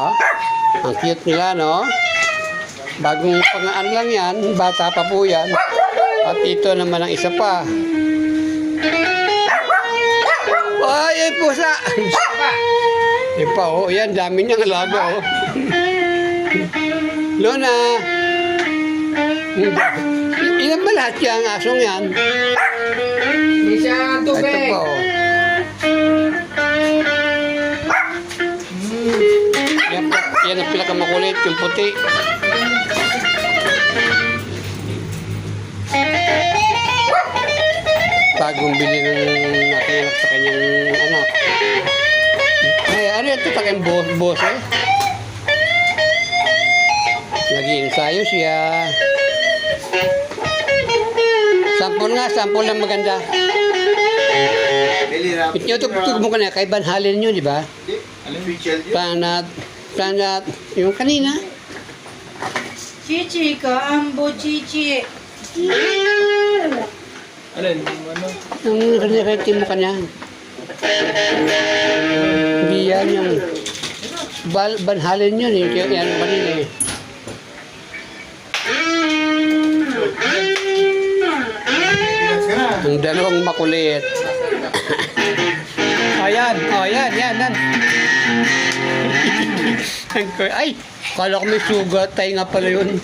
Ah, ang cute nila, no? Bagong pangaan lang yan. Bata pa po yan. At ito naman ang isa pa. Ay, ay pusa! Ipa, oh. Yan, dami niyang alaga, oh. Lona! Ilan ba lahat yung asong yan? Hindi siya Ito tubig. pa, oh. Yan ang pinakamakulit, yung puti. Bagong bili ng nakinak sa kanyang anak. Ay, ano ito? Takang boss eh. Nag-iensayo siya. Sample nga, sample lang maganda. Itutugtog mo ka na, kay Van Halen nyo, di ba? Planat, yung kanina. Chichi ka, ambo chichi. Alin? Ano? Yung kanina mo ka na. Hindi yan yung Van Halen yun eh. Yan yung kanina eh. Ang dalawang makulit. Ayan, oh yan. Ay, kala ko may sugat. Tainga pala yun.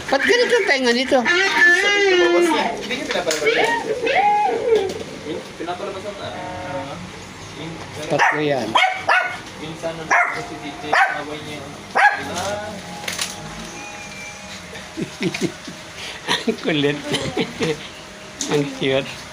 Ba't ganito ang tainga nito? Hindi ka pinapalabasan. Pinapalabasan na. Tatlo yan. Minsan na si Titi, away niya. Ang kulit. Ang cute.